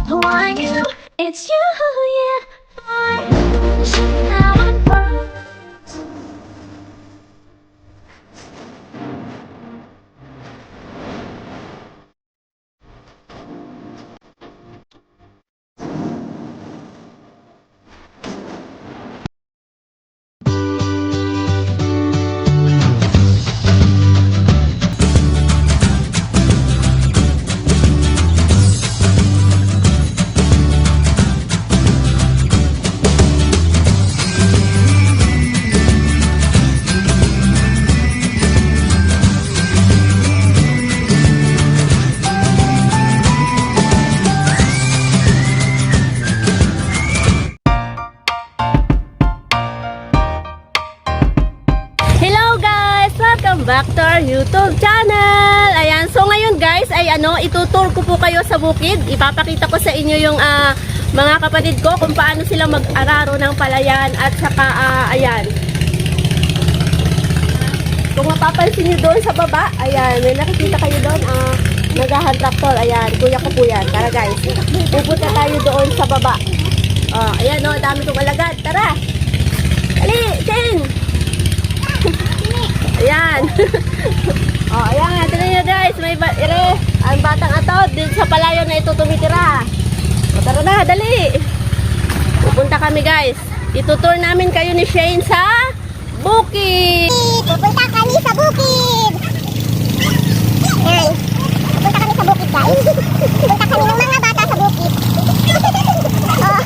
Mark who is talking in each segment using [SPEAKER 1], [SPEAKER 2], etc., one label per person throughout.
[SPEAKER 1] I want you, it's you, yeah. Now I'm broke.
[SPEAKER 2] Hello guys! Welcome back to our YouTube channel! Ayan, so ngayon guys ay itutour ko po kayo sa bukid. Ipapakita ko sa inyo yung mga kapatid ko kung paano sila mag-araro ng palayan at saka ayan. Kung mapapansin nyo doon sa baba, ayan, may nakikita kayo doon, nagahan tractor, ayan, kuya ko po yan. Tara guys, pupunta tayo doon sa baba. Ayan dami kong alagad, tara! Dali, Chen! Ayan. Ayan, tignan nyo guys, may ang batang atod din sa palayan na ito tumitira. Tara na, dali. Pupunta kami guys. Itutour namin kayo ni Shane sa bukid.
[SPEAKER 3] Pupunta kami sa bukid. Ayan. Pupunta kami sa bukid guys. Pupunta kami ng mga bata sa bukid. Oh.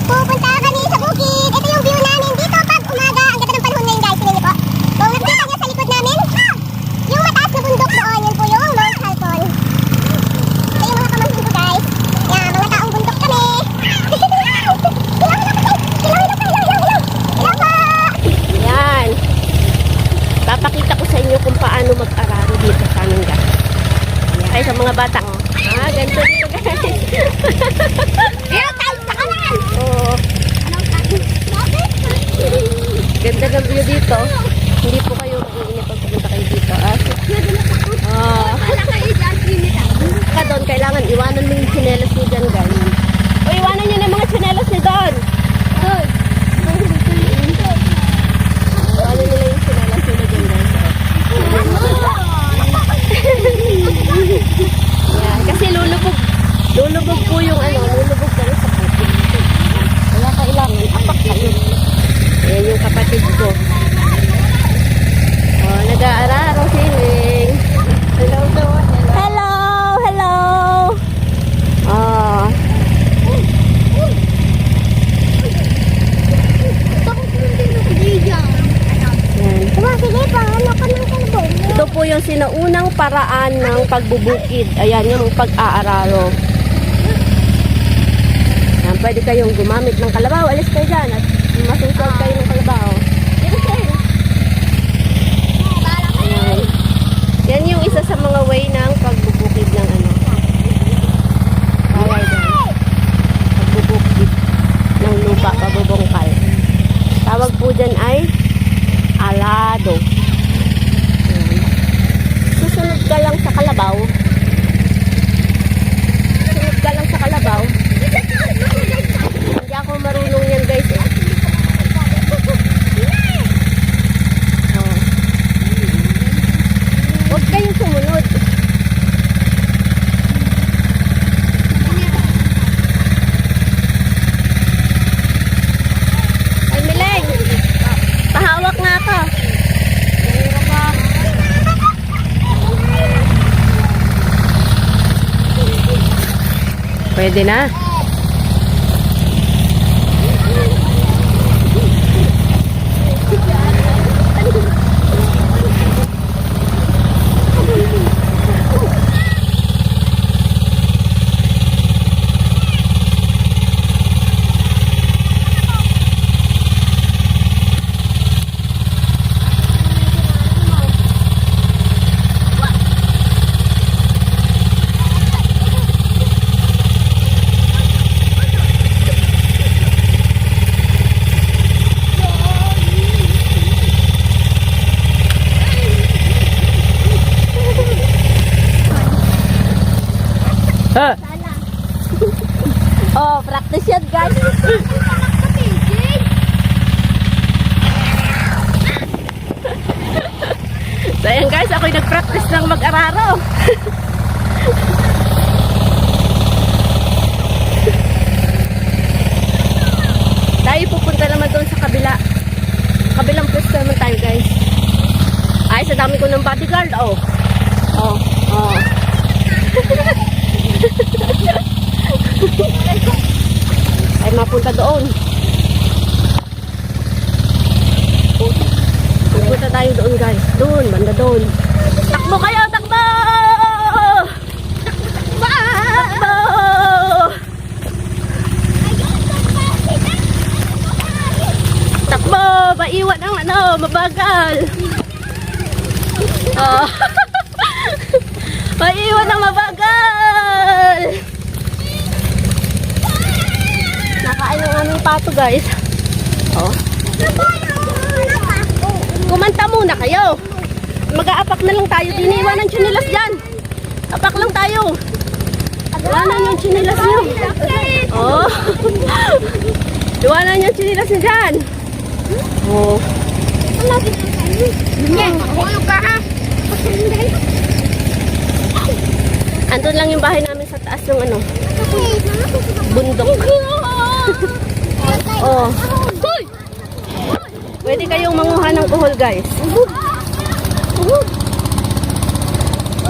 [SPEAKER 3] Pupunta kami sa bukid. Ito yung view namin dito pag umaga. Ang ganda ng panahon ngayon guys. Tingnan niyo po. Kung nakikita niyo sa likod namin, yung mataas na bundok doon, yun po yung Mount Halcon. Ito yung mga pamangkin ko guys. Yan, mga taong bundok kami. Hilaw po!
[SPEAKER 2] Ayan. Papakita ko sa inyo kung paano mag-araro dito sa amin guys. Ayan. Kaya sa mga bata. Ganito dito guys.
[SPEAKER 3] Ayan, tayo sa kanan!
[SPEAKER 2] Oo. Ganda ng view dito. Hindi po kayo mag-iinip pag pupunta kayo dito. Ka doon, kailangan iwanan mo yung tsinelas niyo dyan, guys. O, iwanan niyo na yung mga tsinelas niyo doon. Iwanan nila yung tsinelas niyo dyan, guys. Yan, kasi lulubog po yung lulubog ka rin sa putik. Kaya kailangan, apak kayo. Ayan yung kapatid ko. Nag-aararo siling. Hello. Ito po yung sinaunang paraan ng pagbubukid. Ayan yung pag-aararo. Ayan, pwede kayong gumamit ng kalabaw. Alis kayo dyan at masusod kayo ng kalabaw. Ayan. Yan yung isa sa mga way ng pagbubukid ng pagbubukid ng lupa, pabubungkal. Tawag po dyan ay alado. Ayan. Susunod ka lang sa kalabaw. Hindi ako marunong yan guys eh. Huwag kayong sumunod. Ay, Mileng! Pahawak nga ako. Pwede na. Ha? Oh, practice yan, guys. So, ayan guys, ako'y nag-practice ng mag-araro. Tayo pupunta naman doon sa kabila. Kabilang pwesto naman tayo, guys. Ay, sa dami ko ng bodyguard, oh. Oh, oh. Ay, mapunta doon. Punta tayo doon, guys. Doon, banda doon. Takbo kayo, takbo! Takbo! Takbo! Maiwan ang ano, mabagal. Oh. Maiwan ang mabagal. Nakain ang aming pato, guys. Oh. Kumanta muna kayo. Mag-aapak na lang tayo. Iniwan ang chinilas dyan. Apak lang tayo. Iwanan yung chinilas nyo. Oh. Iwanan yung chinilas nyo dyan. Oh. Andun lang yung bahay namin sa taas ng ano, bundok. Oh. Pwede kayong manguha ng kuhol, guys.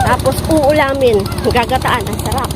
[SPEAKER 2] Tapos uulamin. Gagataan. Ang sarap.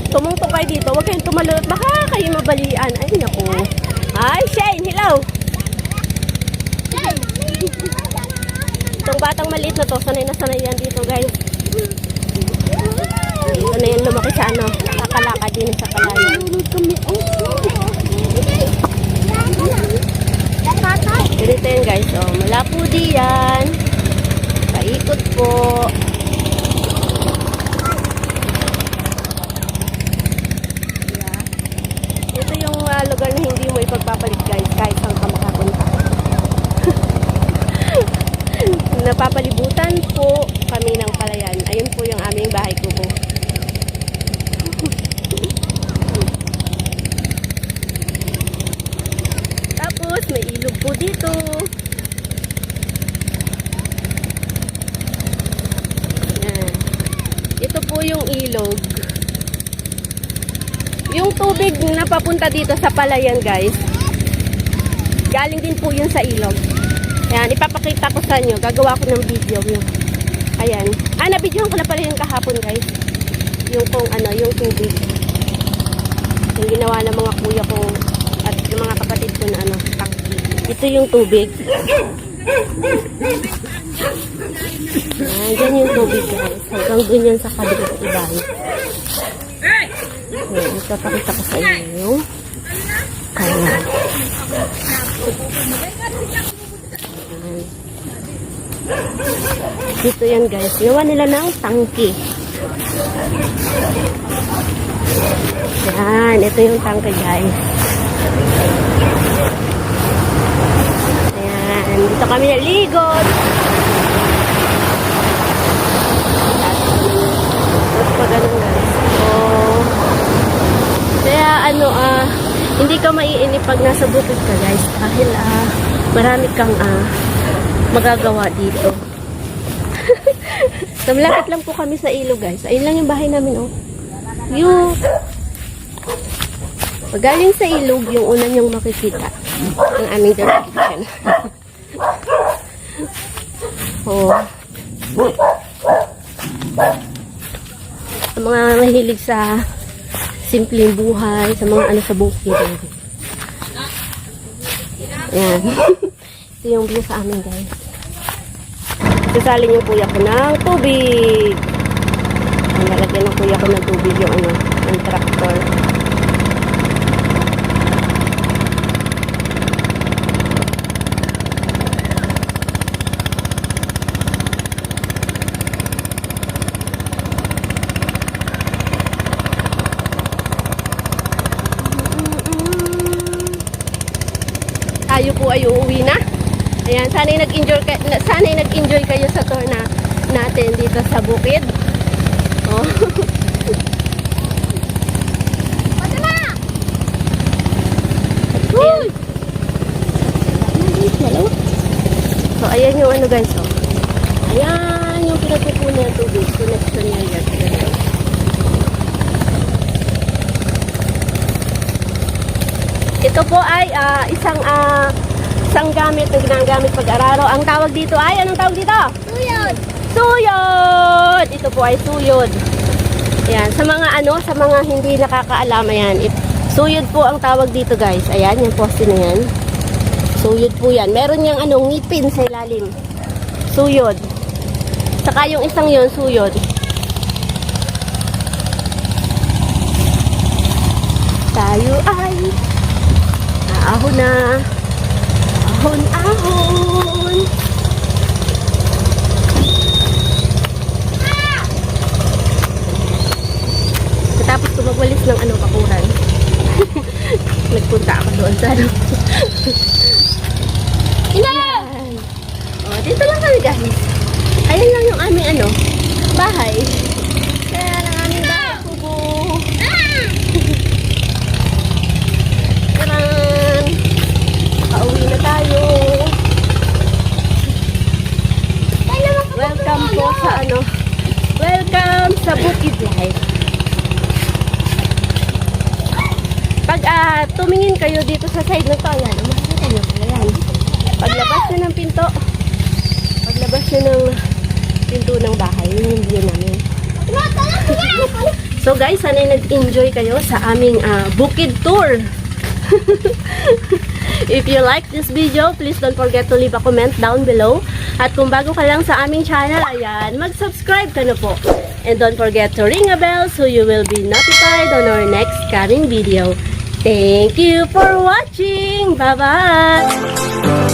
[SPEAKER 2] Tumungtong kayo dito. Huwag kayong tumalot. Baka kayo mabalian. Ay, naku. Hi, Shane. Hello. Itong batang maliit na to, sanay na sanay yan dito, guys. Dito na yan lumaki sa ano. Kakalaka din sa kalayo. Dito yan, guys. Oh, malapo diyan. Paikot po. Ito yung lugar na hindi mo ipagpapalit, guys, kahit saan ka makapunta. Napapalibutan po kami ng palayan. Ayun po yung aming bahay kubo. Tapos may ilog po dito. Yan. Ito po yung ilog. Yung tubig na papunta dito sa palayan, guys, galing din po yun sa ilog. Ayan, ipapakita ko sa inyo. Gagawa ko ng video yun. Ayan. Nabidyohan ko na pala yung kahapon, guys. Yung kung ano, yung tubig. Yung ginawa ng mga kuya ko at ng mga kapatid ko na ano, tangki. Ito yung tubig. Ayan, dyan yung tubig, guys. Hanggang dun yan sa kabilang ibay. Ayan, ipapakita ko sa inyo. Ayan. Dito yan, guys. Gawa nila ng tangke. Yan. Ito yung tangke, guys. Ayan. Dito kami naligot. Tapos pa ganun, guys. So, kaya ano, hindi ka maiinip pag nasa bukid ka, guys. Dahil marami kang magagawa dito. So, malapit lang po kami sa ilog, guys. Ayun lang yung bahay namin, oh. Yung pag galing sa ilog, yung una niyong makikita ang aming direction. Oh. Sa mga mahilig sa simpleng buhay, sa mga ano sa bukid. Ayan. Ito yung view sa amin, guys. Sasalin yung kuya ko ng tubig. Nalagyan ng kuya ko ng tubig yung ano, yung tractor. Ayan, sana'y nag-enjoy kayo sa tour natin dito sa bukid. Oh. Uy! So, ayan yung ano guys, oh. Ayan yung pinagkukunan ng tubig. Connection niya yan. Ayan. Ito po ay isang gamit na ginagamit pag-araro. Ang tawag dito ay, anong tawag dito?
[SPEAKER 3] Tuyod.
[SPEAKER 2] Suyod! Ito po ay suyod. Ayan, sa mga hindi nakakaalam, ayan, suyod po ang tawag dito guys. Ayan, yung poste na yan. Suyod po yan. Meron niyang ngipin sa ilalim. Suyod. Saka yung isang yon suyod. Tayo ay ahon na. Ahon, ahon. Tapos ko magwalis ng kapuran. Nagpunta ako doon sa Ayan. Oh, dito lang kami guys. Ayan lang yung aming bahay. Kaya lang aming bahay kubo. Tara. Pauwi na tayo. Welcome po sa welcome sa Bukid Life. Pag tumingin kayo dito sa side na to, ayan, makikita nyo pala yan. Paglabas nyo ng pinto, ng bahay, yun yung view namin. So guys, sana'y nag-enjoy kayo sa aming bukid tour. If you like this video, please don't forget to leave a comment down below. At kung bago ka lang sa aming channel, ayan, mag-subscribe ka na po. And don't forget to ring a bell so you will be notified on our next coming video. Thank you for watching. Bye-bye.